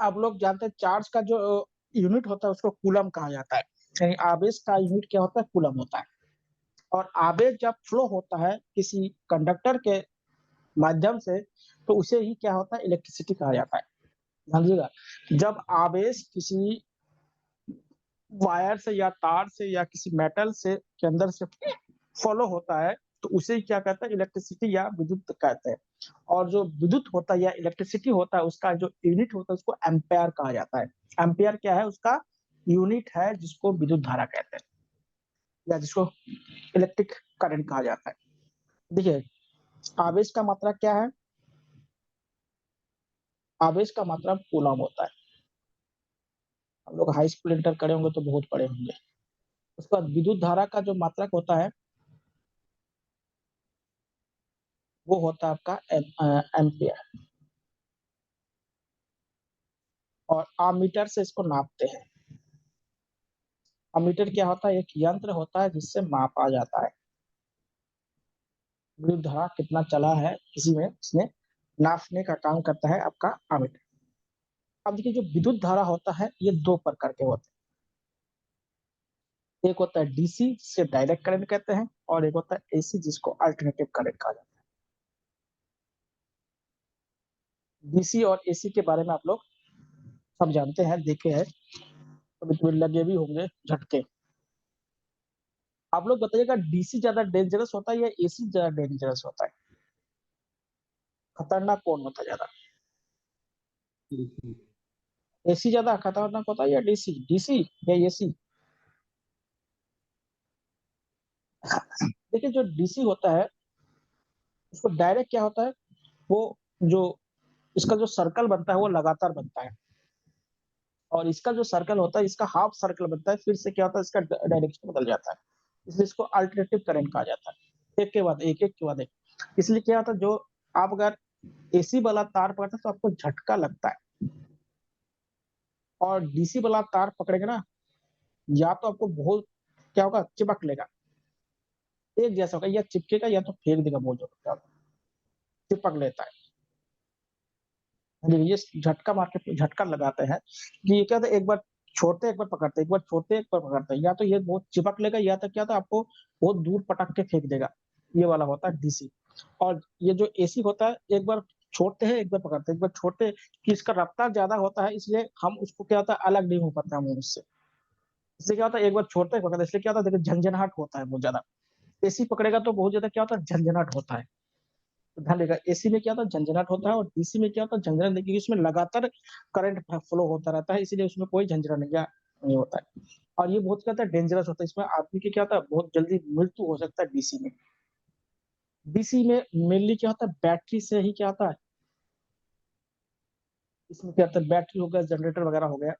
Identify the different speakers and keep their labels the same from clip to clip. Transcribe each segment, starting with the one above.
Speaker 1: आप लोग जानते हैं चार्ज का जो यूनिट होता है उसको कूलम कहा जाता है। यानी आवेश का यूनिट क्या होता है? कूलम होता है। और आवेश जब फ्लो होता है किसी कंडक्टर के माध्यम से तो उसे ही क्या होता है? इलेक्ट्रिसिटी कहा जाता है। समझिएगा, जब आवेश किसी वायर से या तार से या किसी मेटल से के अंदर से फ्लो होता है तो उसे क्या कहते हैं? इलेक्ट्रिसिटी या विद्युत कहते हैं। और जो विद्युत होता है या इलेक्ट्रिसिटी होता है उसका जो यूनिट होता है उसको एम्पेयर कहा जाता है। एम्पेयर क्या है? उसका यूनिट है जिसको विद्युत धारा कहते हैं या जिसको इलेक्ट्रिक करंट कहा जाता है। देखिए, आवेश का मात्रा क्या है? आवेश का मात्रा कूलम होता है। हम लोग हाई स्कूल इंटर करे होंगे तो बहुत पढ़े होंगे। उसके बाद विद्युत धारा का जो मात्रक होता है वो होता है आपका एम्पियर। और अमीटर से इसको नापते हैं। अमीटर क्या होता है? एक यंत्र होता है जिससे मापा जाता है विद्युत धारा कितना चला है किसी में, इसमें नापने का काम करता है आपका अमीटर। अब देखिए, जो विद्युत धारा होता है ये दो प्रकार के होते हैं। एक होता है डीसी जिसे डायरेक्ट करंट कहते हैं और एक होता है एसी जिसको अल्टरनेटिव करंट कहा जाता है। डीसी और एसी के बारे में आप लोग सब जानते हैं, देखे हैं, कभी कभी लगे भी होंगे झटके। आप लोग बताइएगा, डीसी ज्यादा डेंजरस होता है या एसी ज्यादा डेंजरस होता है? खतरनाक कौन होता है ज्यादा? एसी ज्यादा खतरनाक होता है या डीसी? डीसी या एसी? देखिए, जो डीसी होता है उसको डायरेक्ट क्या होता है, वो जो इसका जो सर्कल बनता है वो लगातार बनता है। और इसका जो सर्कल होता है इसका हाफ सर्कल बनता है, फिर से क्या होता है इसका डायरेक्शन बदल जाता है। इसलिए इसको अल्टरनेटिव करंट कहा जाता है। एक के बाद एक, एक के बाद एक। इसलिए क्या होता है, जो आप अगर एसी वाला तार पकड़ते हैं तो आपको झटका लगता है, और डीसी वाला तार पकड़ेगा ना, या तो आपको बहुत क्या होगा, चिपक लेगा, एक जैसा होगा, या चिपकेगा या तो फेंक देगा बहुत जोर, चिपक लेता है। ये झटका मार के झटका लगाते हैं कि ये क्या होता है, एक बार छोड़ते एक बार पकड़ते, एक बार छोड़ते एक बार पकड़ते, या तो ये बहुत चिपक लेगा या तो क्या होता है आपको बहुत दूर पटक के फेंक देगा। ये वाला होता है डीसी। और ये जो एसी होता है, एक बार छोड़ते हैं एक बार पकड़ते हैं, एक बार छोड़ते कि इसका रफ्तार ज्यादा होता है, इसलिए हम उसको क्या होता है अलग नहीं हो पाता हम उससे। इसलिए क्या होता है एक बार छोड़ते हैं पकड़ते हैं, इसलिए क्या होता है देखिए झंझनाहट होता है बहुत ज्यादा। एसी पकड़ेगा तो बहुत ज्यादा क्या होता है, झंझनाहट होता है। तो ध्यान देगा, एसी में क्या होता है झंझनाहट होता है, और डीसी में क्या होता है झंझनाहट नहीं, क्योंकि उसमें लगातार करंट फ्लो होता रहता है, इसीलिए उसमें कोई झंझनाहट नहीं होता है। और ये बहुत क्या होता है डेंजरस होता है, इसमें आदमी की क्या होता है बहुत जल्दी मृत्यु हो सकता है डीसी में। डीसी में मेनली क्या होता है, बैटरी से ही क्या होता है, इसमें क्या होता है बैटरी हो गया, जनरेटर वगैरह हो गया,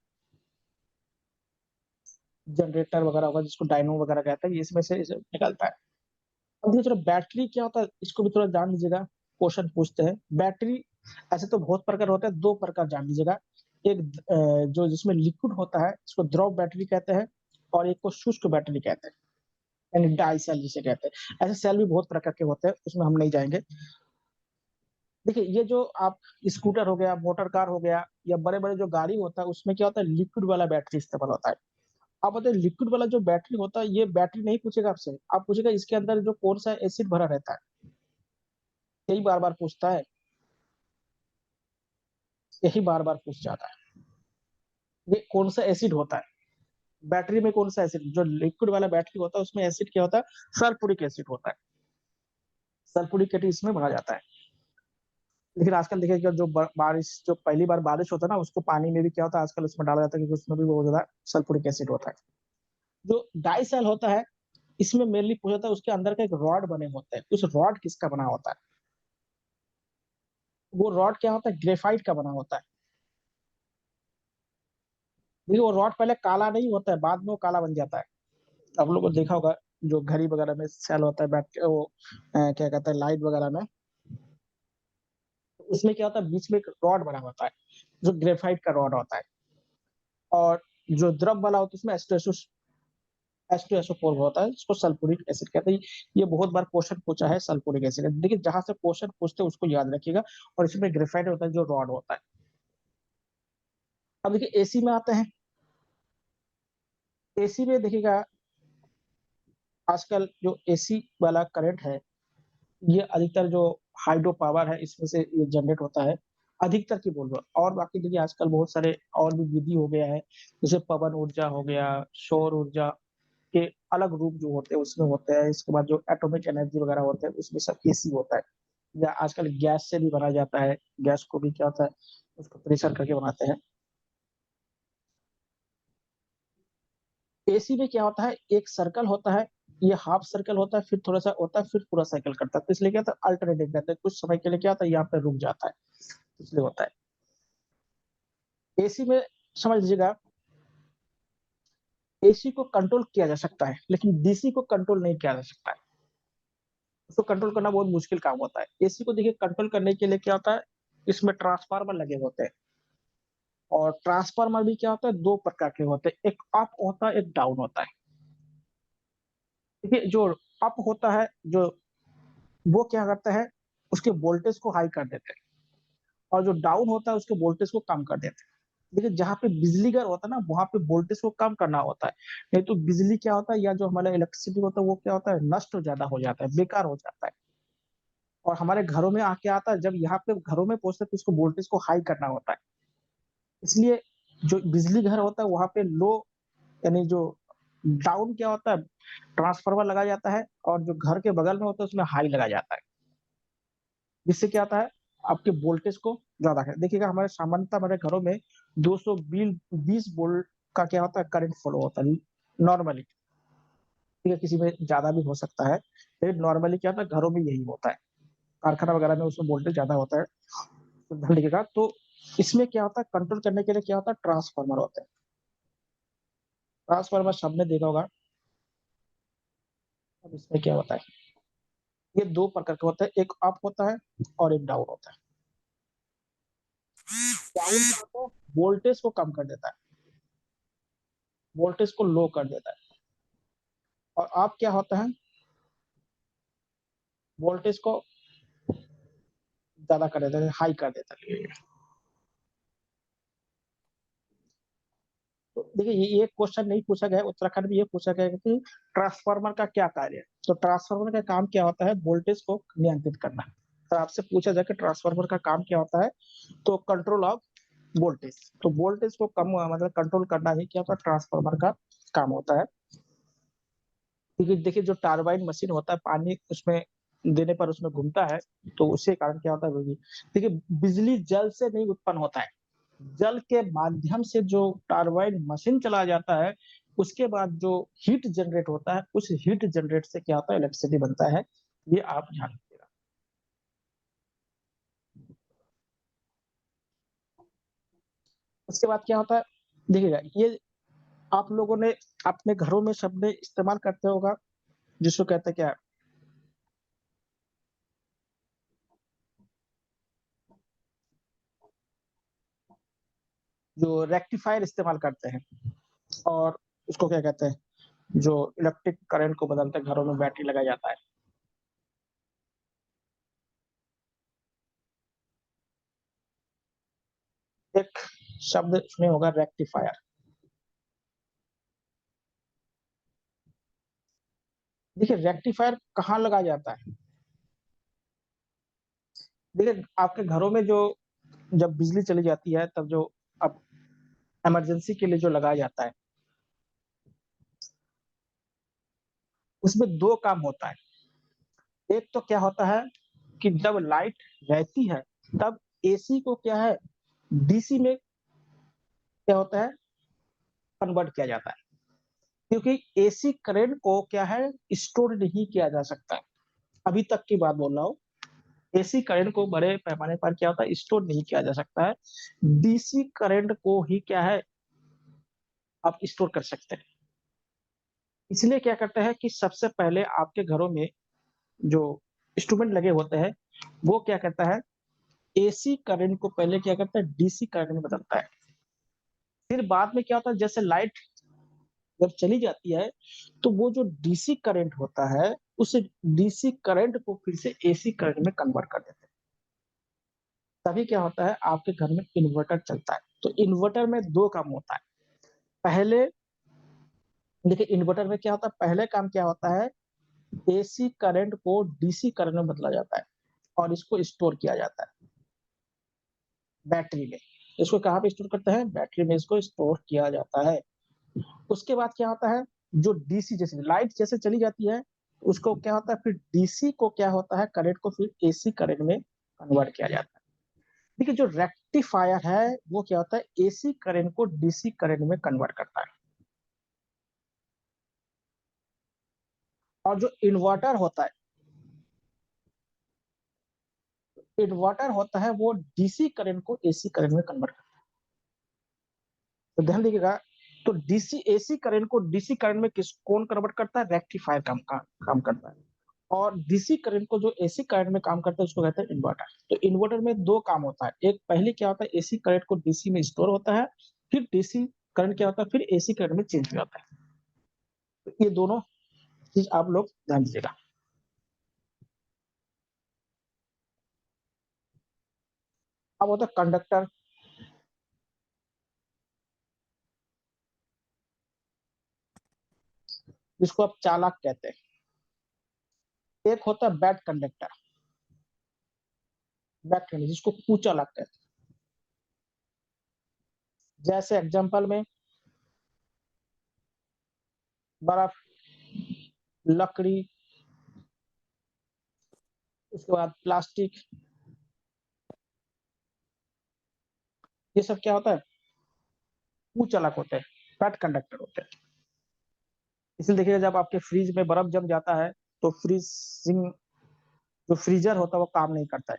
Speaker 1: जनरेटर वगैरह होगा जिसको डायनो वगैरह कहते हैं, ये इसमें से इसे निकलता है। अब ये थोड़ा बैटरी क्या होता है इसको भी थोड़ा जान लीजिएगा। क्वेश्चन पूछते हैं बैटरी, ऐसे तो बहुत प्रकार होते हैं, दो प्रकार जान लीजिएगा। एक जो जिसमें लिक्विड होता है इसको द्रव बैटरी कहते हैं, और एक को शुष्क बैटरी कहते हैं, यानी डाई सेल जिसे कहते हैं। ऐसे सेल भी बहुत प्रकार के होते हैं, उसमें हम नहीं जाएंगे। देखिए, ये जो आप स्कूटर हो गया, मोटर कार हो गया, या बड़े बड़े जो गाड़ी होता है उसमें क्या होता है लिक्विड वाला बैटरी इस्तेमाल होता है। आप बताइए, लिक्विड वाला जो बैटरी होता है ये बैटरी नहीं पूछेगा आपसे, आप पूछेगा इसके अंदर जो कौन सा एसिड भरा रहता है, यही बार बार पूछता है, यही बार बार पूछ जाता है, ये कौन सा एसिड होता है बैटरी में, कौन सा एसिड, जो लिक्विड वाला बैटरी होता है उसमें एसिड क्या होता है, सल्फ्यूरिक एसिड होता है। सल्फ्यूरिक एसिड इसमें भरा जाता है। लेकिन आजकल देखिए कि जो बारिश, जो पहली बार बारिश होता है ना उसको पानी में भी क्या होता है आजकल उसमें डाला जाता है, क्योंकि उसमें भी बहुत ज्यादा सल्फ्यूरिक एसिड होता है। जो डाई सेल होता है इसमें मेनली पूछा था उसके अंदर का एक रॉड बने होते हैं, उस रॉड किसका बना होता है? वो रॉड क्या होता है, ग्रेफाइट का बना होता है। देखिए, वो रॉड पहले काला नहीं होता है, बाद में वो काला बन जाता है। आप लोगों को देखा होगा, जो घड़ी वगैरह में सेल होता है बैठ के वो क्या कहते हैं लाइट वगैरह में, तो उसमें क्या होता है बीच में एक रॉड बना होता है जो ग्रेफाइट का रॉड होता है। और जो द्रव वाला होता है उसमें H2SO4 होता है, जिसको सल्फ्यूरिक एसिड कहते हैं। ये बहुत बार क्वेश्चन पूछा है सल्फ्यूरिक एसिड। देखिए, जहां से क्वेश्चन पूछते हैं उसको याद रखिएगा। और इसमें ग्रेफाइट होता है जो रॉड होता है। अब देखिए एसी में आते हैं। एसी में देखिएगा आजकल जो एसी वाला करंट है, ये अधिकतर जो हाइड्रो पावर है इसमें से ये जनरेट होता है, अधिकतर की बोल रहा हूँ। और बाकी देखिए आजकल बहुत सारे और भी विधि हो गया है, जैसे पवन ऊर्जा हो गया, सौर ऊर्जा के अलग रूप जो होते हैं उसमें होते हैं, इसके बाद जो एटॉमिक एनर्जी वगैरह होते हैं उसमें सब एसी होता है। या आजकल गैस से भी बनाया जाता है, गैस को भी क्या होता है उसको प्रेशर करके बनाते हैं। एसी में क्या होता है, एक सर्कल होता है, ये हाफ सर्कल होता है, फिर थोड़ा-सा होता है, फिर पूरा साइकिल करता है। तो इसलिए क्या होता है अल्टरनेटिंग रहता है, कुछ समय के लिए क्या होता है यहाँ पे रुक जाता है, इसलिए होता है। एसी में समझ लीजिएगा एसी को कंट्रोल किया जा सकता है, लेकिन डीसी को कंट्रोल नहीं किया जा सकता है। उसको कंट्रोल करना बहुत मुश्किल काम होता है। एसी को देखिए कंट्रोल करने के लिए क्या होता है, इसमें ट्रांसफार्मर लगे होते हैं और ट्रांसफार्मर भी क्या होता है 2 प्रकार के होते हैं, एक अप होता है, एक डाउन होता है। देखिए जो अप होता है, जो वो क्या करता है, उसके वोल्टेज को हाई कर देते हैं और जो डाउन होता है उसके वोल्टेज को कम कर देते हैं। देखिए जहाँ पे बिजली घर होता है ना, वहाँ पे वोल्टेज को कम करना होता है। नहीं तो बिजली क्या होता है या जो हमारा इलेक्ट्रिसिटी होता है वो क्या होता है नष्ट ज़्यादा हो जाता है, बेकार हो जाता है। और हमारे घरों में आके आता है, जब यहाँ पे घरों में पहुँचता है तो उसको वोल्टेज को हाई करना होता है। इसलिए जो बिजली घर होता है वहाँ पे लो यानी जो डाउन क्या होता है, ट्रांसफार्मर लगाया जाता है और जो घर के बगल में होता है उसमें हाई लगाया जाता है। जिससे क्या होता है आपके वोल्टेज को ज़्यादा है। देखिएगा हमारे सामान्यतः हमारे घरों में 220 वोल्ट का क्या होता है करंट फ्लो होता है नॉर्मली। ठीक है, किसी में ज़्यादा भी हो सकता है, लेकिन नॉर्मली क्या होता है घरों में यही होता है। कारखाना वगैरह में उसमें वोल्टेज ज़्यादा होता है। तो ध्यान दीजिएगा तो इसमें क्या होता है कंट्रोल करने के लिए क्या होता है ट्रांसफार्मर होता है। ट्रांसफार्मर सबने देखा होगा। अब इसमें क्या होता है, ये 2 प्रकार के होते हैं, एक अप होता है और एक डाउन होता है। डाउन क्या होता है वोल्टेज को कम कर देता है, वोल्टेज को लो कर देता है। और अप क्या होता है वोल्टेज को ज़्यादा कर देता है, हाई कर देता है। तो देखिए ये क्वेश्चन नहीं पूछा गया है, उत्तराखंड में ये पूछा गया है कि ट्रांसफार्मर का क्या कार्य है? तो ट्रांसफार्मर का काम क्या होता है वोल्टेज को नियंत्रित करना। तो आपसे पूछा जाए कि ट्रांसफार्मर का काम क्या होता है, तो कंट्रोल ऑफ वोल्टेज। तो वोल्टेज को कम मतलब कंट्रोल करना ही क्या होता है ट्रांसफार्मर का काम होता है। क्योंकि देखिए जो टरबाइन मशीन होता है पानी उसमें देने पर उसमें घूमता है, तो उसके कारण क्या होता है बिजली। देखिए बिजली जल से नहीं उत्पन्न होता है, जल के माध्यम से जो टरबाइन मशीन चलाया जाता है, उसके बाद जो हीट जनरेट होता है, उस हीट जनरेट से क्या होता है इलेक्ट्रिसिटी बनता है। ये आप ध्यान रखिएगा। उसके बाद क्या होता है, देखिएगा ये आप लोगों ने अपने घरों में सबने इस्तेमाल करते होगा, जिसको कहते हैं क्या, जो रेक्टिफायर इस्तेमाल करते हैं और उसको क्या कहते हैं, जो इलेक्ट्रिक करंट को बदलते हैं, घरों में बैटरी लगाया जाता है। एक शब्द सुने होगा रेक्टिफायर। देखिए रेक्टिफायर कहाँ लगाया जाता है? देखिए आपके घरों में जो जब बिजली चली जाती है तब जो अब इमरजेंसी के लिए जो लगाया जाता है, उसमें 2 काम होता है। एक तो क्या होता है कि जब लाइट रहती है, तब एसी को क्या है डीसी में क्या होता है कन्वर्ट किया जाता है। क्योंकि एसी करंट को क्या है स्टोर नहीं किया जा सकता है। अभी तक की बात बोल रहा हूँ। एसी करंट को बड़े पैमाने पर क्या होता है स्टोर नहीं किया जा सकता है। डीसी करंट को ही क्या है आप स्टोर कर सकते हैं। इसलिए क्या करते हैं कि सबसे पहले आपके घरों में जो इंस्ट्रूमेंट लगे होते हैं, वो क्या करता है एसी करंट को पहले क्या करता है डीसी करंट में बदलता है। फिर बाद में क्या होता है जैसे लाइट जब चली जाती है, तो वो जो डीसी करंट होता है, उस डीसी करंट को फिर से एसी करंट में कन्वर्ट कर देते हैं। तभी क्या होता है आपके घर में इन्वर्टर चलता है। तो इन्वर्टर में दो काम होता है। पहले देखिए इन्वर्टर में क्या होता है, पहले काम क्या होता है, एसी करंट को डीसी करंट में बदला जाता है और इसको स्टोर किया जाता है बैटरी में। इसको कहाँ पे स्टोर करते हैं, बैटरी में इसको स्टोर किया जाता है। उसके बाद क्या होता है, जो डीसी जैसे लाइट जैसे चली जाती है, उसको क्या होता है, फिर डीसी को क्या होता है, करंट को फिर एसी करंट में कन्वर्ट किया जाता है। देखिए जो रेक्टिफायर है वो क्या होता है, एसी करंट को डीसी करंट में कन्वर्ट करता है। और जो इन्वर्टर होता है वो डीसी करंट को एसी करंट में कन्वर्ट करता है। तो ध्यान दीजिएगा, तो डीसी एसी करंट को डीसी करंट में किस कौन कन्वर्ट करता है, रेक्टिफायर काम करता है। और डीसी करंट को जो एसी करंट में काम करता है उसको कहते हैं इन्वर्टर। तो इन्वर्टर में दो काम होता है, एक पहले क्या होता है, एसी करंट को डीसी में स्टोर होता है, फिर डीसी करंट क्या होता है, फिर एसी करंट में चेंज हो जाता है। तो ये दोनों चीज आप लोग ध्यान दीजिएगा। अब होता है कंडक्टर, जिसको आप चालक कहते हैं। एक होता है बैड कंडक्टर, जिसको कुचालक कहते हैं। जैसे एग्जांपल में बर्फ, लकड़ी, उसके बाद प्लास्टिक, ये सब क्या होता है, कुचालक होते हैं, बैड कंडक्टर होते हैं। इसलिए देखिएगा जब आपके फ्रिज में बर्फ जम जाता है तो फ्रीजिंग जो फ्रीजर होता है वो काम नहीं करता है।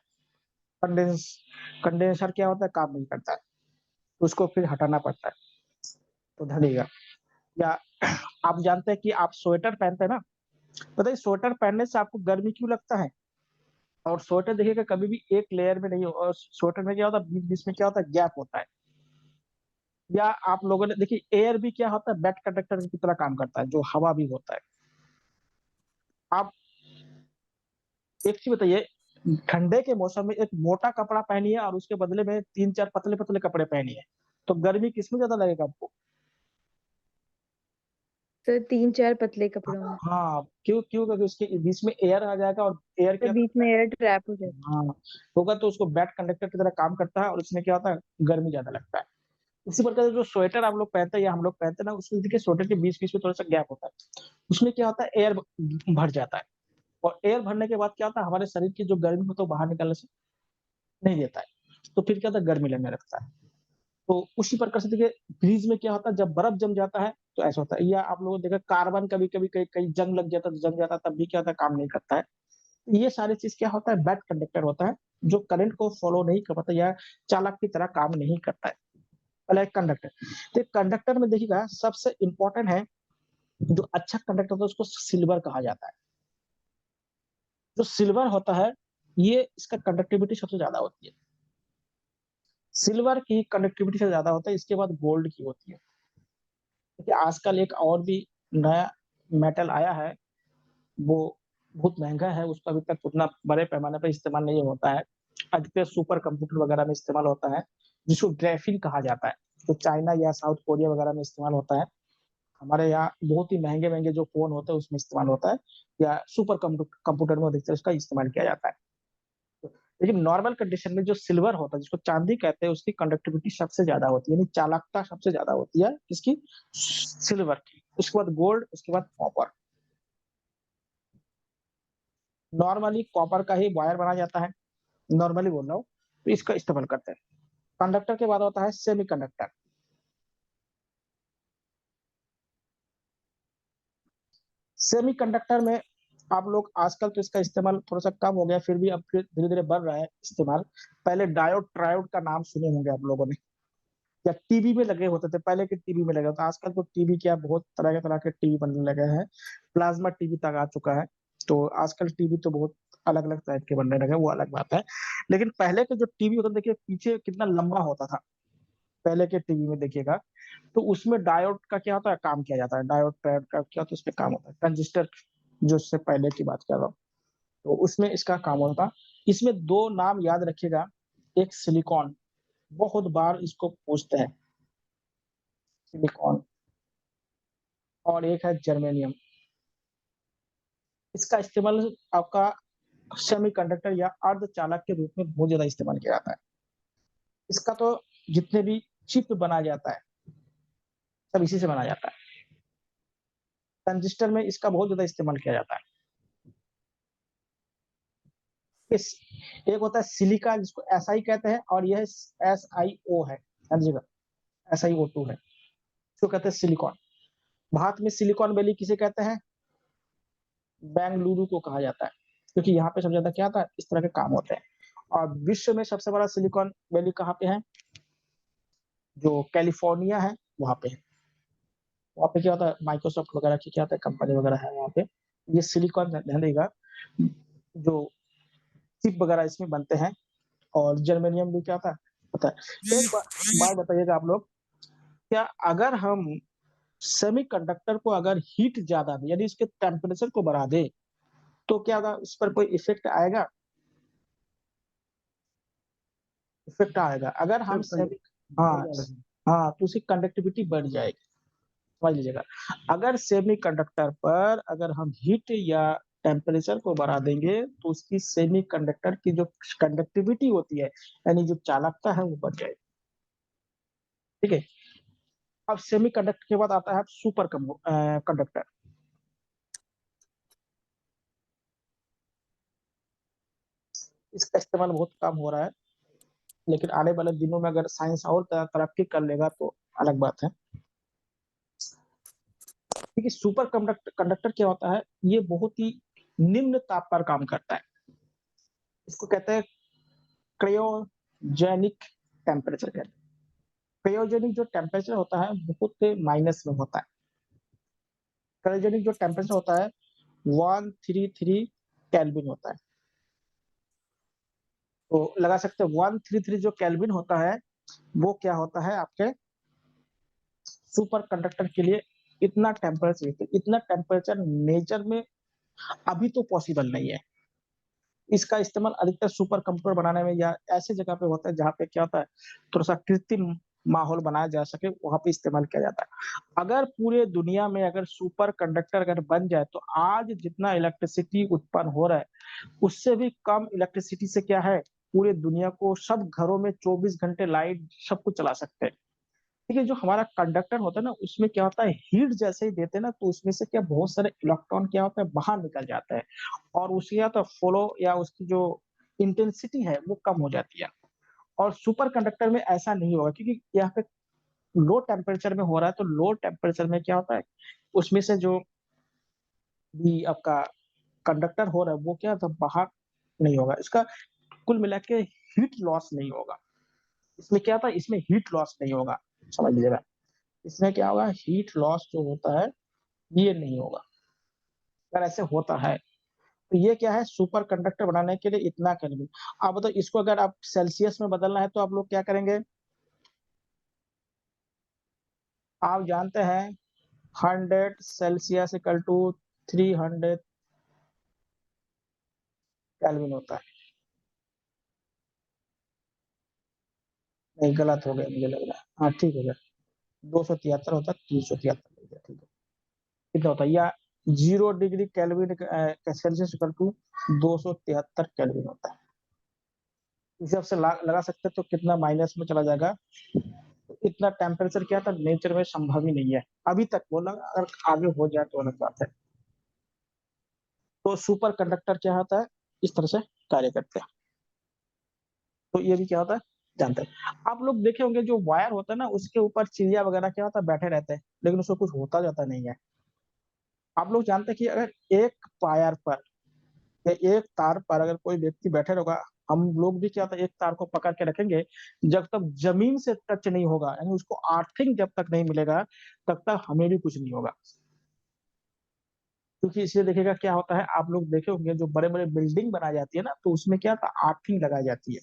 Speaker 1: कंडेंस कंडेंसर क्या होता है, काम नहीं करता है, तो उसको फिर हटाना पड़ता है। तो धनिएगा, या आप जानते हैं कि आप स्वेटर पहनते हैं ना, बताइए स्वेटर पहनने से आपको गर्मी क्यों लगता है। और स्वेटर देखिएगा कभी भी एक लेयर में नहीं हो, और स्वेटर में क्या होता है, बीच बीच में क्या होता है, गैप होता है। या आप लोगों ने देखिए एयर भी क्या होता है, बैड कंडक्टर की तरह काम करता है, जो हवा भी होता है। आप एक चीज बताइए, ठंडे के मौसम में एक मोटा कपड़ा पहनिए और उसके बदले में तीन चार पतले पतले कपड़े पहनिए, तो गर्मी किसमें ज्यादा लगेगा आपको।
Speaker 2: सर 3-4 पतले कपड़ों में।
Speaker 1: हाँ, क्यों क्यों, क्योंकि उसके बीच में एयर आ जाएगा और एयर
Speaker 2: सर
Speaker 1: क्या
Speaker 2: बीच
Speaker 1: करता
Speaker 2: में
Speaker 1: है,
Speaker 2: एयर ट्रैप हो जाता
Speaker 1: हाँ होगा, तो उसको बैड कंडक्टर की तरह काम करता है और उसमें क्या होता है, गर्मी ज्यादा लगता है। इसी प्रकार से जो स्वेटर आप लोग पहनते हैं या हम लोग पहनते हैं ना, उसमें देखिए स्वेटर के बीच बीच में थोड़ा सा गैप होता है, उसमें क्या होता है, एयर भर जाता है। और एयर भरने के बाद क्या होता है, हमारे शरीर की जो गर्मी हो तो बाहर निकलने से नहीं देता है, तो फिर क्या होता है, गर्मी लगने लगता है। तो उसी प्रकार से देखिए फ्रीज में क्या होता है, जब बर्फ जम जाता है तो ऐसा होता है। या आप लोगों ने देखा कार्बन कभी कभी कहीं कहीं जंग लग जाता है, तो जम जाता है, तब भी क्या होता है, काम नहीं करता है। ये सारी चीज क्या होता है, बैड कंडक्टर होता है, जो करंट को फॉलो नहीं कर पाता या चालक की तरह काम नहीं करता है। पहला एक कंडक्टर, तो कंडक्टर में देखिएगा सबसे इंपॉर्टेंट है, जो अच्छा कंडक्टर होता है उसको सिल्वर कहा जाता है। जो सिल्वर होता है, ये इसका कंडक्टिविटी सबसे ज्यादा होती है। सिल्वर की कंडक्टिविटी से ज्यादा होता है, इसके बाद गोल्ड की होती है। देखिए आजकल एक और भी नया मेटल आया है, वो बहुत महंगा है, उसका अभी तक उतना बड़े पैमाने पर इस्तेमाल नहीं होता है। अधिकतर सुपर कंप्यूटर वगैरह में इस्तेमाल होता है, जिसको ग्राफीन कहा जाता है, जो चाइना या साउथ कोरिया वगैरह में इस्तेमाल होता है। हमारे यहाँ बहुत ही महंगे महंगे जो फोन होते हैं उसमें इस्तेमाल होता है, या सुपर कंप्यूटर में अधिकतर उसका इस्तेमाल किया जाता है। लेकिन नॉर्मल कंडीशन में जो सिल्वर होता है, जिसको चांदी कहते हैं, उसकी कंडक्टिविटी सबसे ज्यादा होती है, यानी चालकता सबसे ज्यादा होती है किसकी, सिल्वर की। उसके बाद गोल्ड, उसके बाद कॉपर। नॉर्मली कॉपर का ही वायर बनाया जाता है, नॉर्मली बोल रहा हूँ, तो इसका इस्तेमाल करते हैं। कंडक्टर के बाद होता है सेमीकंडक्टर। सेमीकंडक्टर में आप लोग आजकल तो इसका इस्तेमाल थोड़ा सा कम हो गया, फिर भी अब फिर धीरे धीरे बढ़ रहा है इस्तेमाल। पहले डायोड ट्रायोड का नाम सुने होंगे आप लोगों ने, या टीवी में लगे होते थे, पहले के टीवी में लगे होते, आजकल तो टीवी क्या बहुत तरह के टीवी बनने लगे हैं, प्लाज्मा टीवी तक आ चुका है। तो आजकल टीवी तो बहुत अलग अलग टाइप के बनने लगे, वो अलग बात है। लेकिन पहले के जो टीवी होता देखिए पीछे कितना लंबा होता था, पहले के टीवी में देखिएगा, तो उसमें डायोड का क्या होता है, काम किया जाता है, डायोड ट्रायोड का क्या होता है, उसमें काम होता है, ट्रांजिस्टर, जो उससे पहले की बात कर रहा हूँ, तो उसमें इसका काम होता है। इसमें दो नाम याद रखिएगा, एक सिलिकॉन, बहुत बार इसको पूछते हैं, सिलिकॉन, और एक है जर्मेनियम। इसका इस्तेमाल आपका सेमीकंडक्टर या अर्धचालक के रूप में बहुत ज़्यादा इस्तेमाल किया जाता है। इसका तो जितने भी चिप बनाया जाता है, सब इसी से बनाया जाता है। ट्रांजिस्टर में इसका बहुत ज़्यादा इस्तेमाल किया जाता है। इस एक होता है सिलिका, जिसको SI कहते हैं, और यह SiO है, समझिएगा, SiO2 है, इसको कहते हैं सिलिकॉन। भारत में सिलिकॉन वैली किसे कहते हैं? बेंगलुरु को कहा जाता है, क्योंकि यहाँ पे सबसे ज़्यादा क्या होता है, इस तरह के काम होते हैं। और विश्व में सबसे बड़ा सिलिकॉन वैली कहाँ पे है? जो कैलिफोर्निया है, वहाँ पे है। वहाँ पे क्या होता है, माइक्रोसॉफ्ट वगैरह की क्या होता है, कंपनी वगैरह है वहाँ पे। ये सिलिकॉन ध्यान देगा, जो चिप वगैरह इसमें बनते हैं, और जर्मेनियम भी क्या होता है, पता है। एक बात बताइएगा आप लोग, क्या अगर हम सेमीकंडक्टर को अगर हीट ज़्यादा दें, यानी इसके टेम्परेचर को बढ़ा दें, तो क्या होगा, उस पर कोई इफ़ेक्ट आएगा? इफ़ेक्ट आएगा। अगर हम सेमी हाँ, हाँ, तो उसकी कंडक्टिविटी बढ़ जाएगी, समझ लीजिएगा। अगर सेमीकंडक्टर पर अगर हम हीट या टेम्परेचर को बढ़ा देंगे, तो उसकी सेमीकंडक्टर की जो कंडक्टिविटी होती है, यानी जो चालकता है, वो बढ़ जाएगी, ठीक है? अब सेमीकंडक्टर के बाद आता है सुपर कंडक्टर। इसका इस्तेमाल बहुत कम हो रहा है, लेकिन आने वाले दिनों में अगर साइंस और तरक्की कर लेगा तो अलग बात है। देखिए, सुपर कंडक्टर क्या होता है, ये बहुत ही निम्न ताप पर काम करता है। इसको कहते हैं क्रायोजेनिक टेम्परेचर कहते हैं। क्रायोजेनिक जो टेम्परेचर होता है, बहुत माइनस में होता है। क्रायोजेनिक जो टेम्परेचर होता है 133 केल्विन होता है। तो लगा सकते हैं 133 जो केल्विन होता है, वो क्या होता है आपके सुपर कंडक्टर के लिए। इतना टेम्परेचर नेचर में अभी तो पॉसिबल नहीं है। इसका इस्तेमाल अधिकतर सुपर कंप्यूटर बनाने में या ऐसे जगह पे होता है जहाँ पे क्या होता है, थोड़ा-सा कृत्रिम माहौल बनाया जा सके, वहाँ पे इस्तेमाल किया जाता है। अगर पूरे दुनिया में अगर सुपर कंडक्टर अगर बन जाए, तो आज जितना इलेक्ट्रिसिटी उत्पन्न हो रहा है, उससे भी कम इलेक्ट्रिसिटी से क्या है, पूरे दुनिया को सब घरों में 24 घंटे लाइट सब कुछ चला सकते हैं। देखिए, जो हमारा कंडक्टर होता है ना, उसमें क्या होता है, हीट जैसे ही देते हैं ना, तो उसमें से क्या बहुत सारे इलेक्ट्रॉन क्या होता है, बाहर निकल जाता है, और उसकी या तो फ्लो या उसकी जो इंटेंसिटी है, वो कम हो जाती है। और सुपर कंडक्टर में ऐसा नहीं होगा, क्योंकि यहाँ पे लो टेम्परेचर में हो रहा है, तो लो टेम्परेचर में क्या होता है, उसमें से जो भी आपका कंडक्टर हो रहा है, वो क्या होता है, बाहर नहीं होगा। इसका कुल मिला के हीट लॉस नहीं होगा। इसमें क्या होता है, इसमें हीट लॉस नहीं होगा, समझ लीजिएगा। इसमें क्या होगा, हीट लॉस जो होता है, ये नहीं होगा। अगर ऐसे होता है, तो ये क्या है, सुपर कंडक्टर बनाने के लिए इतना केल्विन। आप बताओ, इसको अगर आप सेल्सियस में बदलना है, तो आप लोग क्या करेंगे? आप जानते हैं 100 सेल्सियस इक्वल टू 300 केल्विन होता है। नहीं, गलत हो गया मुझे लग रहा है। हाँ, ठीक हो गया। 273 होता है, 373 हो गया, ठीक है। कितना होता है, या 0 degree kelvin Celsius equal to 273 kelvin होता है। इस हिसाब से लगा सकते हैं, तो कितना माइनस में चला जाएगा। तो इतना टेम्परेचर क्या था, नेचर में संभव ही नहीं है अभी तक। बोला अगर आगे हो जाए तो अलग बात है। तो सुपर कंडक्टर क्या होता है, इस तरह से कार्य करते हैं। तो ये भी क्या होता है, जानते हैं। आप लोग देखे होंगे, जो वायर होता है ना, उसके ऊपर चिड़िया वगैरह क्या होता है, बैठे रहते हैं, लेकिन उसको कुछ होता जाता नहीं है। आप लोग जानते हैं कि अगर एक वायर पर या एक तार पर अगर कोई व्यक्ति बैठे रहेगा, हम लोग भी क्या होता है, एक तार को पकड़ के रखेंगे, जब तक जमीन से टच नहीं होगा, यानी उसको अर्थिंग जब तक नहीं मिलेगा, तब तक हमें भी कुछ नहीं होगा। क्योंकि इसलिए देखिएगा क्या होता है, आप लोग देखे होंगे, जो बड़े-बड़े बिल्डिंग बनाई जाती है ना, तो उसमें क्या था, अर्थिंग लगाई जाती है,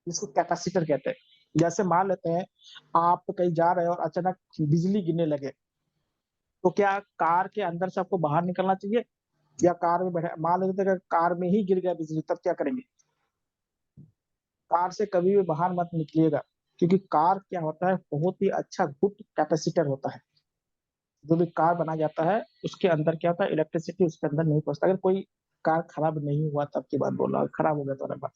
Speaker 1: जिसको कैपेसिटर कहते हैं। जैसे मान लेते हैं, आप कहीं जा रहे हो और अचानक बिजली गिरने लगे, तो क्या कार के अंदर से आपको बाहर निकलना चाहिए, या कार में बैठे, मान लेते हैं अगर कार में ही गिर गया बिजली, तब क्या करेंगे? कार से कभी भी बाहर मत निकलिएगा। क्योंकि कार क्या होता है, बहुत ही अच्छा गुड कैपेसिटर होता है। जो भी कार बनाया जाता है, उसके अंदर क्या होता है, इलेक्ट्रिसिटी उसके अंदर नहीं पहुँचता। अगर कोई कार खराब नहीं हुआ तब की बात बोल रहा हूँ, खराब हो गया तो अलग बात।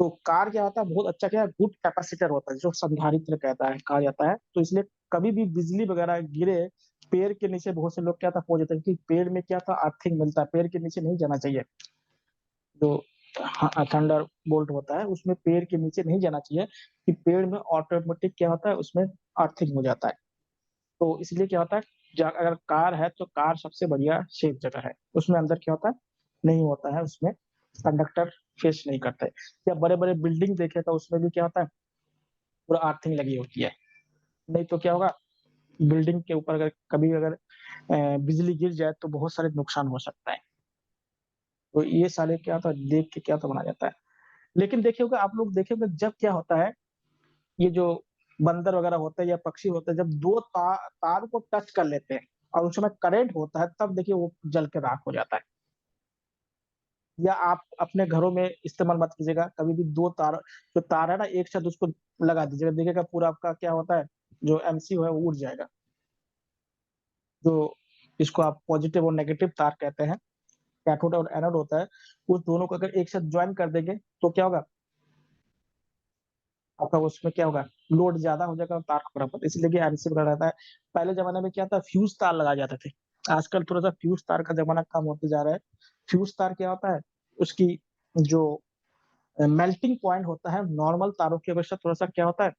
Speaker 1: तो कार क्या होता है, बहुत अच्छा क्या है, गुड कैपेसिटर होता है, जो संधारित्र कहता है कहा जाता है। तो इसलिए कभी भी बिजली वगैरह गिरे, पेड़ के नीचे बहुत से लोग क्या था पहुंच जाते हैं, क्योंकि पेड़ में क्या था, अर्थिंग मिलता है, पेड़ के नीचे नहीं जाना चाहिए। जो थंडर बोल्ट होता है, उसमें पेड़ के नीचे नहीं जाना चाहिए, कि पेड़ में ऑटोमेटिक क्या होता है, उसमें अर्थिंग हो जाता है। तो इसलिए क्या होता है, अगर कार है तो कार सबसे बढ़िया सेफ जगह है। उसमें अंदर क्या होता है, नहीं होता है, उसमें कंडक्टर फेस नहीं करते। या बड़े बड़े बिल्डिंग देखे तो उसमें भी क्या होता है, पूरा अर्थिंग लगी होती है। नहीं तो क्या होगा, बिल्डिंग के ऊपर अगर कभी अगर बिजली गिर जाए तो बहुत सारे नुकसान हो सकता है। तो ये सारे क्या होता है, देख के क्या तो बनाया जाता है। लेकिन देखे होगा आप लोग, देखे होंगे जब क्या होता है, ये जो बंदर वगैरह होते हैं या पक्षी होते हैं, जब दो तार को टच कर लेते हैं और उस समय करंट होता है, तब देखिए वो जल के राख हो जाता है। या आप अपने घरों में इस्तेमाल मत कीजिएगा, कभी भी दो तार, जो तार है ना, एक साथ उसको लगा दीजिएगा, देखिएगा पूरा आपका क्या होता है, जो एमसीयू है वो उड़ जाएगा। जो इसको आप पॉजिटिव और नेगेटिव तार कहते हैं, कैथोड और एनोड होता है, उस दोनों को अगर एक साथ ज्वाइन कर देंगे तो क्या होगा, आपका उसमें क्या होगा, लोड ज्यादा हो जाएगा और तार खराब होता है। इसलिए कि एमसी वगैरह रहता है। पहले जमाने में क्या था, फ्यूज तार लगाए जाते थे। आजकल थोड़ा सा फ्यूज तार का जमाना कम होते जा रहा है। फ्यूज तार क्या होता है, उसकी जो मेल्टिंग पॉइंट होता है, नॉर्मल तारों की अपेक्षा थोड़ा सा क्या होता है,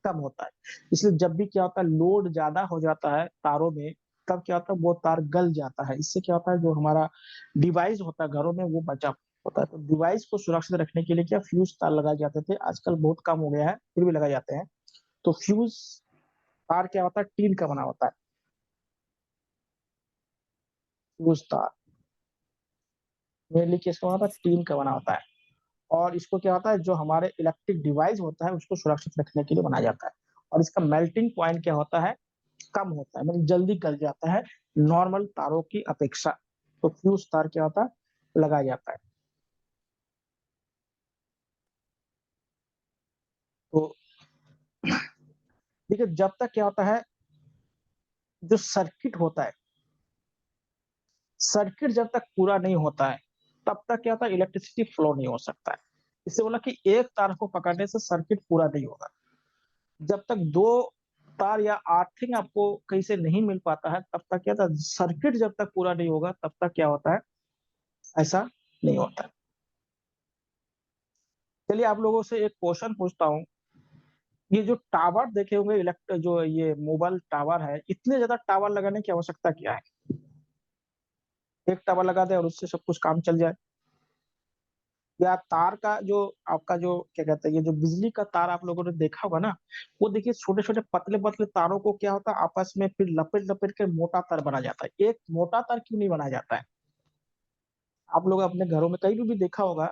Speaker 1: कम होता है। इसलिए जब भी क्या होता है, लोड ज्यादा हो जाता है तारों में, तब क्या होता है, वो तार गल जाता है। इससे क्या होता है, जो हमारा डिवाइस होता है घरों में, वो बचा होता है। तो डिवाइस को सुरक्षित रखने के लिए क्या फ्यूज तार लगाए जाते थे, आजकल बहुत कम हो गया है, फिर भी लगाए जाते हैं। तो फ्यूज तार क्या होता है, टीन का बना होता है। फ्यूज तार मेनली किसका होता है, टीन का बना होता है। और इसको क्या होता है, जो हमारे इलेक्ट्रिक डिवाइस होता है उसको सुरक्षित रखने के लिए बनाया जाता है। और इसका मेल्टिंग पॉइंट क्या होता है, कम होता है, मतलब जल्दी गल जाता है नॉर्मल तारों की अपेक्षा। तो फ्यूज तार क्या होता है, लगाया जाता है। तो देखिए, जब तक क्या होता है, जो सर्किट होता है, सर्किट जब तक पूरा नहीं होता है, तब तक क्या होता है, इलेक्ट्रिसिटी फ्लो नहीं हो सकता है। इससे बोला कि एक तार को पकड़ने से सर्किट पूरा नहीं होगा। जब तक दो तार या अर्थिंग आपको कहीं से नहीं मिल पाता है, तब तक क्या था, सर्किट जब तक पूरा नहीं होगा तब तक क्या होता है, ऐसा नहीं होता है। चलिए आप लोगों से एक क्वेश्चन पूछता हूँ। ये जो टावर देखे होंगे, इलेक्ट जो ये मोबाइल टावर है, इतने ज्यादा टावर लगाने की आवश्यकता क्या है? एक टावर लगा दे और उससे सब कुछ काम चल जाए। या तार का जो आपका जो क्या कहते हैं, ये जो बिजली का तार आप लोगों ने देखा होगा ना, वो देखिए छोटे छोटे पतले पतले तारों को क्या होता है, आपस में फिर लपेट लपेट के मोटा तार बना जाता है। एक मोटा तार क्यों नहीं बनाया जाता है? आप लोग अपने घरों में कहीं भी देखा होगा,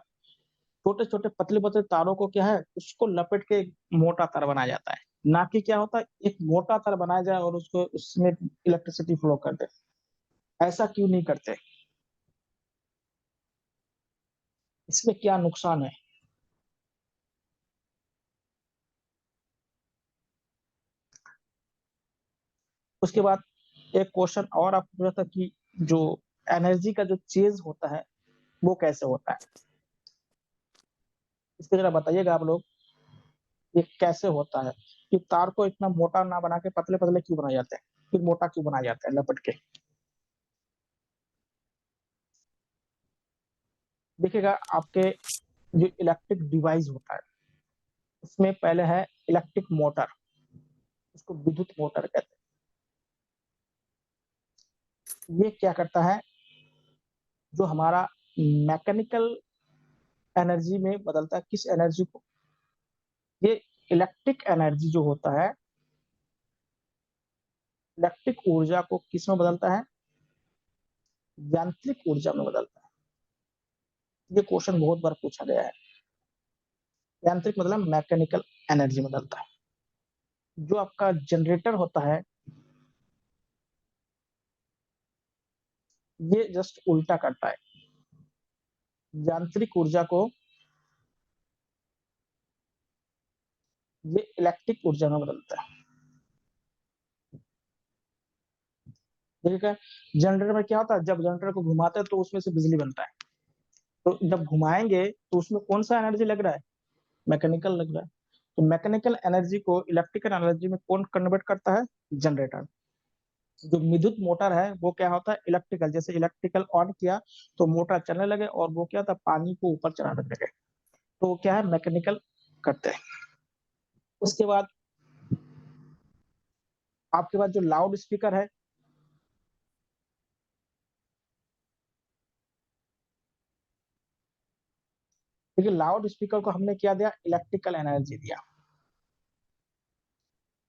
Speaker 1: छोटे छोटे पतले पतले तारों को क्या है, उसको लपेट के एक मोटा तार बनाया जाता है। ना कि क्या होता है, एक मोटा तार बनाया जाए और उसको उसमें इलेक्ट्रिसिटी फ्लो कर दे। ऐसा क्यों नहीं करते? इसमें क्या नुकसान है? उसके बाद एक क्वेश्चन और आपको पूछा था कि जो एनर्जी का जो चेंज होता है, वो कैसे होता है? इसको जरा बताइएगा आप लोग, ये कैसे होता है, कि तार को इतना मोटा ना बना के पतले पतले क्यों बनाए जाते हैं, फिर मोटा क्यों बनाया जाता है लपट के? देखिएगा, आपके जो इलेक्ट्रिक डिवाइस होता है, उसमें पहले है इलेक्ट्रिक मोटर, उसको विद्युत मोटर कहते हैं। ये क्या करता है, जो हमारा मैकेनिकल एनर्जी में बदलता है, किस एनर्जी को, ये इलेक्ट्रिक एनर्जी जो होता है, इलेक्ट्रिक ऊर्जा को किस में बदलता है, यांत्रिक ऊर्जा में बदलता है। ये क्वेश्चन बहुत बार पूछा गया है। यांत्रिक मतलब मैकेनिकल एनर्जी में बदलता है। जो आपका जनरेटर होता है, ये जस्ट उल्टा करता है, यांत्रिक ऊर्जा को ये इलेक्ट्रिक ऊर्जा में बदलता है। ठीक है, जनरेटर में क्या होता है, जब जनरेटर को घुमाते हैं तो उसमें से बिजली बनता है। तो जब घुमाएंगे तो उसमें कौन सा एनर्जी लग रहा है, मैकेनिकल लग रहा है। तो मैकेनिकल एनर्जी को इलेक्ट्रिकल एनर्जी में कौन कन्वर्ट करता है, जनरेटर। जो विद्युत मोटर है वो क्या होता है, इलेक्ट्रिकल, जैसे इलेक्ट्रिकल ऑन किया तो मोटर चलने लगे और वो क्या था, पानी को ऊपर चलाने लगे, तो क्या है, मैकेनिकल करते हैं। उसके बाद आपके पास जो लाउड स्पीकर है, देखिए लाउड स्पीकर को हमने क्या दिया, इलेक्ट्रिकल एनर्जी दिया,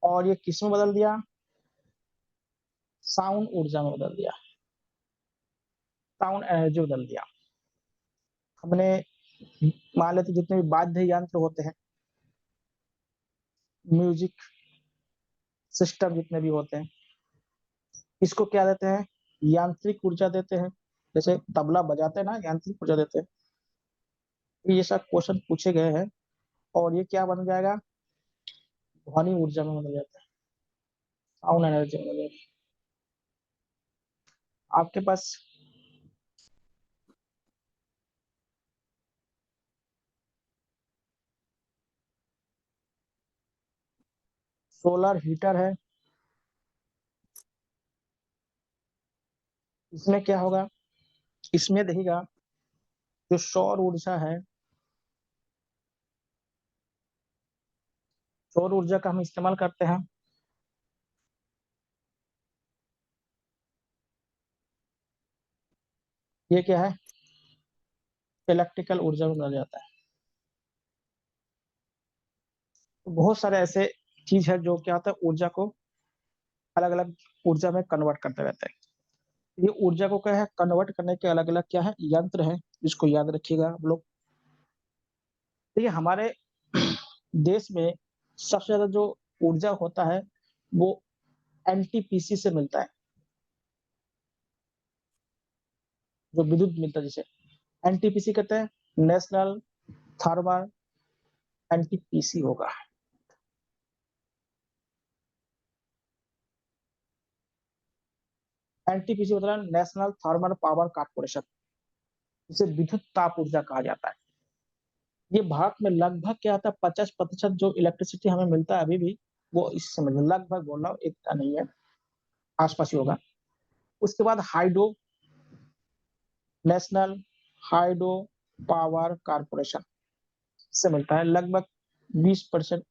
Speaker 1: और ये किस में बदल दिया, साउंड ऊर्जा में बदल दिया, साउंड एनर्जी बदल दिया। हमने मान लेते जितने भी वाद्य यंत्र होते हैं, म्यूजिक सिस्टम जितने भी होते हैं, इसको क्या देते हैं, यांत्रिक ऊर्जा देते हैं। जैसे तबला बजाते हैं ना, यांत्रिक ऊर्जा देते हैं। ये सब क्वेश्चन पूछे गए हैं, और ये क्या बन जाएगा, ध्वनि ऊर्जा में बदल जाता है, साउंड एनर्जी में बदल जाता है। आपके पास सोलर हीटर है, इसमें क्या होगा, इसमें देखिएगा जो सौर ऊर्जा है, सौर ऊर्जा का हम इस्तेमाल करते हैं, ये क्या है, इलेक्ट्रिकल ऊर्जा में बदल जाता है। तो बहुत सारे ऐसे चीज है जो क्या होता है, ऊर्जा को अलग अलग ऊर्जा में कन्वर्ट करते रहते हैं। ये ऊर्जा को क्या है, कन्वर्ट करने के अलग अलग क्या है, यंत्र है, इसको याद रखिएगा आप लोग। देखिए हमारे देश में सबसे ज्यादा जो ऊर्जा होता है वो एनटीपीसी से मिलता है, जो विद्युत मिलता है जिसे एनटीपीसी कहते हैं, नेशनल थर्मल एनटीपीसी होगा। एनटीपीसी मतलब नेशनल थर्मल पावर कॉर्पोरेशन, जिसे विद्युत ताप ऊर्जा कहा जाता है। ये भारत में लगभग क्या आता है, 50% जो इलेक्ट्रिसिटी हमें मिलता है अभी भी, वो इससे मिलता है, लगभग बोल रहा हूँ, इतना नहीं है, आसपास ही होगा। उसके बाद hydro, national hydro power corporation से मिलता है, लगभग 20%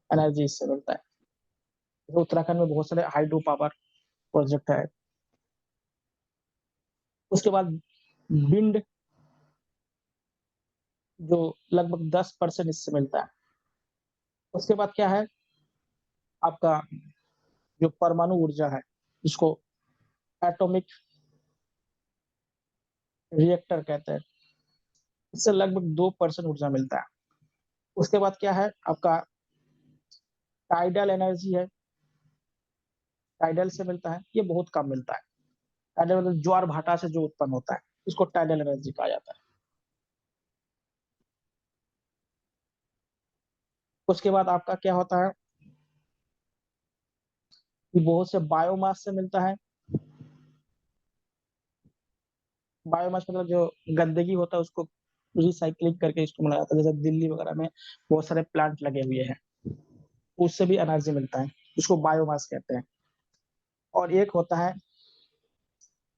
Speaker 1: एनर्जी इससे मिलता है। तो उत्तराखंड में बहुत सारे हाइड्रो पावर प्रोजेक्ट है। उसके बाद विंड, जो लगभग 10% इससे मिलता है। उसके बाद क्या है आपका, जो परमाणु ऊर्जा है, जिसको एटॉमिक रिएक्टर कहते हैं, इससे लगभग 2% ऊर्जा मिलता है। उसके बाद क्या है आपका, टाइडल एनर्जी है, टाइडल से मिलता है, ये बहुत कम मिलता है। टाइडल मतलब ज्वार भाटा से जो उत्पन्न होता है, इसको टाइडल एनर्जी कहा जाता है। उसके बाद आपका क्या होता है कि बहुत से बायोमास से मिलता है। बायोमास मतलब जो गंदगी होता है उसको रिसाइकलिंग करके इसको बनाया जाता है, जैसे दिल्ली वगैरह में बहुत सारे प्लांट लगे हुए हैं, उससे भी एनर्जी मिलता है, उसको बायोमास कहते हैं। और एक होता है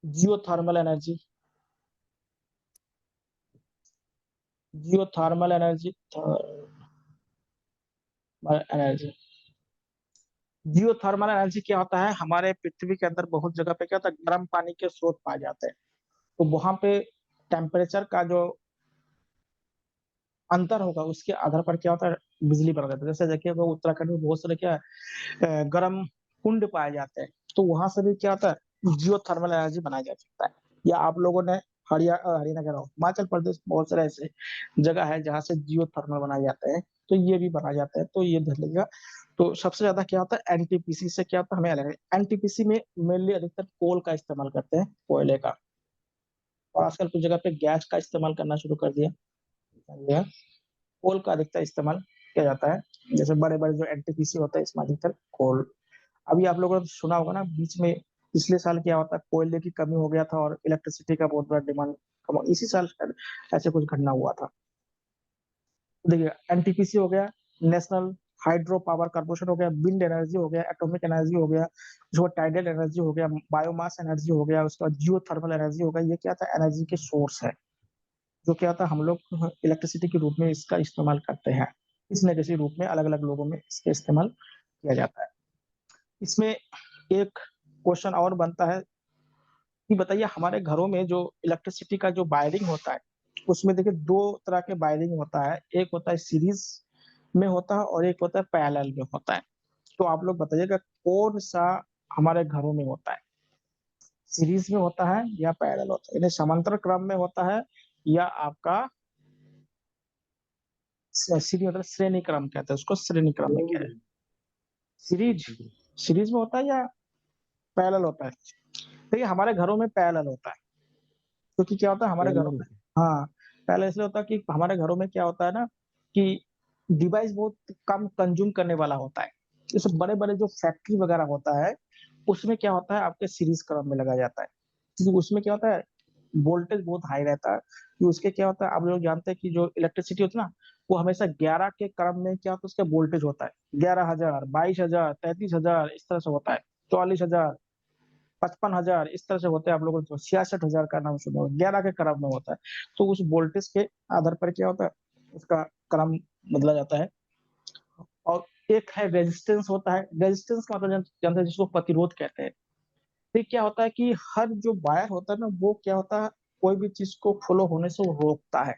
Speaker 1: geothermal energy, geothermal energy, energy, geothermal energy क्या होता है, हमारे पृथ्वी के अंदर बहुत जगह पे क्या होता है, गर्म पानी के स्रोत पाए जाते हैं। तो वहां पे टेम्परेचर का जो अंतर होगा उसके आधार पर क्या होता है, बिजली बना जाता है। जैसे देखिए वो उत्तराखंड में बहुत सारे क्या गर्म कुंड पाए जाते हैं, तो वहां से भी क्या होता है, जियो थर्मल एनर्जी बनाया जा सकता है। या आप लोगों ने हरियाणा कह रहा हूँ, हिमाचल प्रदेश में बहुत सारे ऐसे जगह है जहाँ से जियो थर्मल बनाए जाते हैं, तो ये भी बनाया जाता है, तो ये ध्यान लीजिएगा। तो सबसे ज्यादा क्या होता है, एनटीपीसी से क्या होता है हमें अलग है, एनटीपीसी में मेनली अधिकतर कोल का इस्तेमाल करते हैं, कोयले का, और आजकल कुछ जगह पे गैस का इस्तेमाल करना शुरू कर दिया, कोल का अधिकतर इस्तेमाल किया जाता है। जैसे बड़े-बड़े जो एनटीपीसी होता है इसमें अधिकतर कोल। अभी आप लोगों ने सुना होगा ना बीच में पिछले साल क्या होता है कोयले की कमी हो गया था और इलेक्ट्रिसिटी का बहुत बड़ा डिमांड कम इसी साल शायद ऐसे कुछ घटना हुआ था। देखिए एनटीपीसी हो गया, नेशनल हाइड्रो पावर कॉर्पोरेशन हो गया, विंड एनर्जी हो गया, एटॉमिक एनर्जी हो गया, जो टाइडल एनर्जी हो गया, बायोमास एनर्जी हो गया, उसके बाद जियोथर्मल एनर्जी हो गया, ये क्या था एनर्जी के सोर्स है, जो क्या होता है हम लोग इलेक्ट्रिसिटी के रूप में इसका इस्तेमाल करते हैं। किसी न किसी रूप में अलग-अलग लोगों में इसका इस्तेमाल किया जाता है। इसमें एक क्वेश्चन और बनता है कि बताइए हमारे घरों में जो इलेक्ट्रिसिटी का जो वायरिंग होता है, उसमें देखिए 2 तरह के वायरिंग होता है, एक होता है सीरीज़ में होता है और एक होता है पैरेलल में होता है। तो आप लोग बताइएगा कौन-सा हमारे घरों में होता है? सीरीज़ में होता है या पैरेलल होता है? यानी समांतर क्रम में होता है या आपका सीधी मतलब श्रेणी क्रम कहते हैं उसको, श्रेणी क्रम में क्या है? सीरीज़ सीरीज़ में होता है या पैरेलल होता है? देखिए हमारे घरों में पैरेलल होता है, क्योंकि क्या होता है हमारे घरों में हाँ, पैरेलल इसलिए होता है कि हमारे घरों में क्या होता है ना कि डिवाइस बहुत कम कंज़्यूम करने वाला होता है। जैसे बड़े-बड़े जो फैक्ट्री वगैरह होता है, उसमें क्या होता है आपके सीरीज़ क्रम में लगाया जाता है। क्योंकि उसमें क्या होता है वोल्टेज बहुत हाई रहता है, कि उसके क्या होता है आप लोग जानते हैं कि जो इलेक्ट्रिसिटी होती है ना, वो हमेशा 11 के क्रम में क्या होता है उसका वोल्टेज होता है। 11,000, 22,000, 33,000 इस तरह से होता है। 44,000, 55,000 इस तरह से होते हैं आप लोगों ने 66,000 का नाम सुना होगा, 11 के क्रम में होता है। तो उस वोल्टेज के आधार पर क्या होता है, उसका क्रम बदला जाता है। और एक है रेजिस्टेंस होता है, रेजिस्टेंस का मतलब जानते हैं जिसको प्रतिरोध कहते हैं। फिर क्या होता है कि हर जो वायर होता है ना, वो क्या होता है, कोई भी चीज़ को फ्लो होने से वो रोकता है।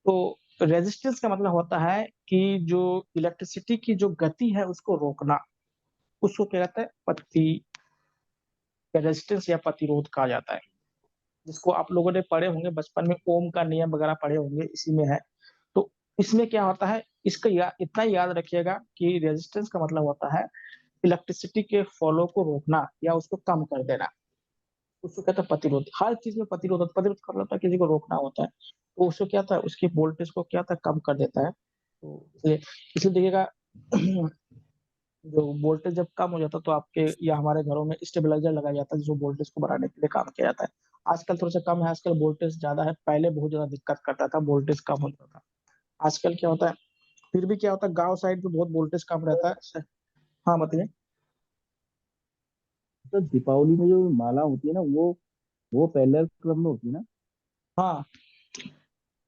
Speaker 1: तो रेजिस्टेंस का मतलब होता है कि जो इलेक्ट्रिसिटी की जो गति है उसको रोकना, उसको क्या कहते हैं रेजिस्टेंस या प्रतिरोध कहा जाता है। जिसको आप लोगों ने पढ़े होंगे बचपन में ओम का नियम वगैरह पढ़े होंगे, इसी में है। तो इसमें क्या होता है, इसका इतना याद रखिएगा कि रेजिस्टेंस का मतलब होता है इलेक्ट्रिसिटी के फ्लो को रोकना या उसको कम कर देना। उसको कहते हैं प्रतिरोध। हर चीज़ में प्रतिरोध होता है। प्रतिरोध का मतलब होता है किसी को रोकना होता है। तो उसको क्या होता है उसकी वोल्टेज को क्या होता है कम कर देता है। तो इसलिए देखिएगा जो वोल्टेज जब कम हो जाता है तो आपके या हमारे घरों में स्टेबलाइज़र लगाया जाता है जो वोल्टेज को बढ़ाने के लिए काम किया जाता है। आजकल थोड़ा-सा कम है, आजकल वोल्टेज ज़्यादा है, पहले बहुत ज़्यादा दिक्कत करता था, वोल्टेज कम होता था। आजकल क्या होता है फिर भी क्या होता है गाँव साइड में बहुत वोल्टेज कम रहता है। हाँ, बताइए?
Speaker 3: तो दीपावली में जो माला होती है ना वो पैरेलल क्रम में होती है ना।
Speaker 1: हाँ,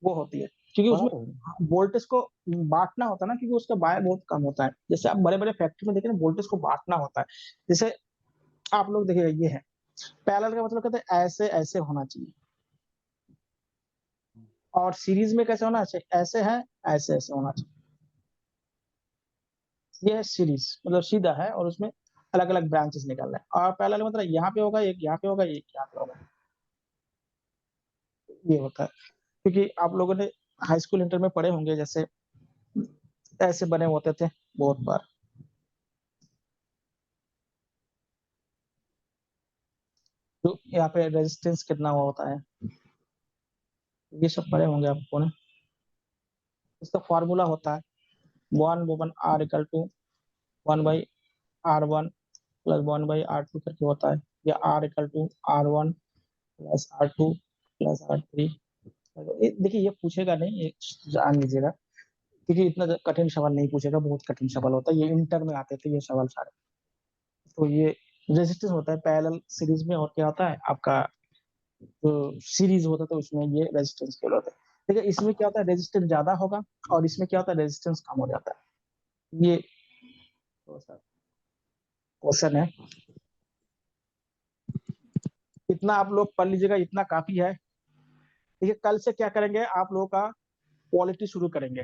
Speaker 1: वो होती है। क्योंकि
Speaker 3: पढ़ा
Speaker 1: उसमें
Speaker 3: था मैंने।
Speaker 1: वोल्टेज को बाँटना होता है ना क्योंकि उसका वायर बहुत कम होता है। जैसे आप बड़े-बड़े फैक्ट्री में देखिए ना वोल्टेज को बाँटना होता है। जैसे आप लोग देखिए ये है, पैरेलल का मतलब कहते हैं ऐसे-ऐसे होना चाहिए और सीरीज़ में कैसे होना चाहिए? ऐसे है, ऐसे-ऐसे होना चाहिए। ये है सीरीज़ मतलब सीधा है और उसमें अलग-अलग ब्रांचेज़ निकल रहे हैं और पैरेलल मतलब यहाँ पे होगा, एक यहाँ पे होगा, एक यहाँ पे होगा। ये होता है। क्योंकि आप लोगों ने हाई स्कूल, इंटर में पढ़े होंगे जैसे ऐसे बने होते थे बहुत बार। तो यहाँ पे रेजिस्टेंस कितना हुआ होता है, ये सब पढ़े होंगे आप लोगों ने। इसका फ़ॉर्मूला होता है 1 oven R equal to 1 by R1 plus 1 by R2 करके होता है या R equal to R1 plus R2 plus R3। ये देखिए ये पूछेगा नहीं, ये जान लीजिएगा क्योंकि इतना कठिन सवाल नहीं पूछेगा, बहुत कठिन सवाल होता है। ये इंटर में आते थे ये सवाल सारे। तो ये रेजिस्टेंस होता है पैरेलल सीरीज़ में और क्या होता है आपका जो सीरीज़ होता था उसमें ये रेजिस्टेंस फेल होता है। देखिए इसमें क्या होता है रेजिस्टेंस ज़्यादा होगा और इसमें क्या होता है रेजिस्टेंस कम हो जाता है। ये थोड़ा-सा क्वेश्चन है। इतना आप लोग पढ़ लीजिएगा, इतना काफ़ी है। देखिए कल से क्या करेंगे आप लोगों का पॉलिटी शुरू करेंगे।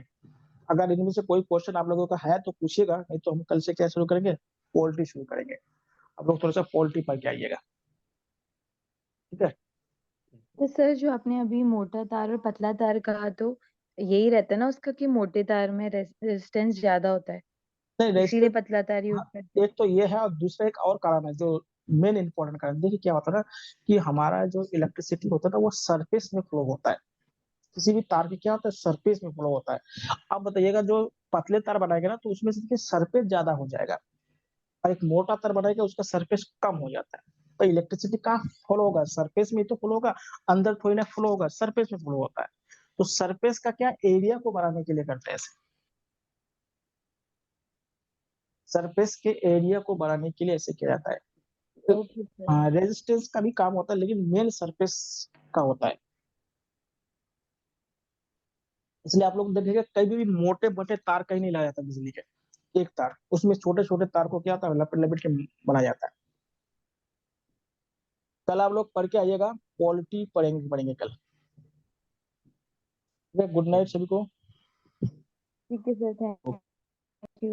Speaker 1: अगर इनमें से कोई क्वेश्चन आप लोगों का है तो पूछिएगा, नहीं तो हम कल से क्या शुरू करेंगे? पॉलिटी शुरू करेंगे। आप लोग थोड़ा-सा पॉलिटी पढ़ के आइएगा। ठीक है?
Speaker 2: तो सर जो आपने अभी मोटा तार और पतला तार कहा तो यही रहता है ना उसका कि मोटे तार में रेजिस्टेंस ज़्यादा होता है,
Speaker 1: नहीं
Speaker 2: इसीलिए
Speaker 1: रेजिस्टेंस
Speaker 2: पतला तार यूज़
Speaker 1: हाँ,
Speaker 2: करते हैं।
Speaker 1: एक तो ये है और दूसरा एक और कारण है जो मेन इम्पोर्टेंट कारण देखिए क्या होता है ना कि हमारा जो इलेक्ट्रिसिटी होता है ना वो सरफेस में फ्लो होता है। किसी भी तार के क्या होता है, सरफेस में फ्लो होता है। अब बताइएगा जो पतले तार बनाएंगे ना तो उसमें से देखिए सरफेस ज्यादा हो जाएगा, और एक मोटा तार बनाएगा उसका सरफेस कम हो जाता है। तो इलेक्ट्रिसिटी कहाँ फ्लो होगा, सरफेस में ही तो फ्लो होगा, अंदर थोड़ी ना फ्लो होगा, सरफेस में फ्लो होता है। तो सरफेस का क्या एरिया को बढ़ाने के लिए करते हैं ऐसे, सरफेस के एरिया को बढ़ाने के लिए ऐसे किया जाता है।
Speaker 2: Okay sir.
Speaker 1: रेजिस्टेंस का भी काम होता है लेकिन मेन सरफेस का होता है। इसलिए आप लोग देखेंगे कहीं भी मोटे मोटे तार कहीं नहीं लाया जाता बिजली के, एक तार उसमें छोटे छोटे तार को क्या होता है लपेट लपेट के बनाया जाता है। कल आप लोग पढ़ के आइएगा, क्वालिटी पढ़ेंगे कल। गुड नाइट सभी को।
Speaker 2: ठीक है सर, थैंक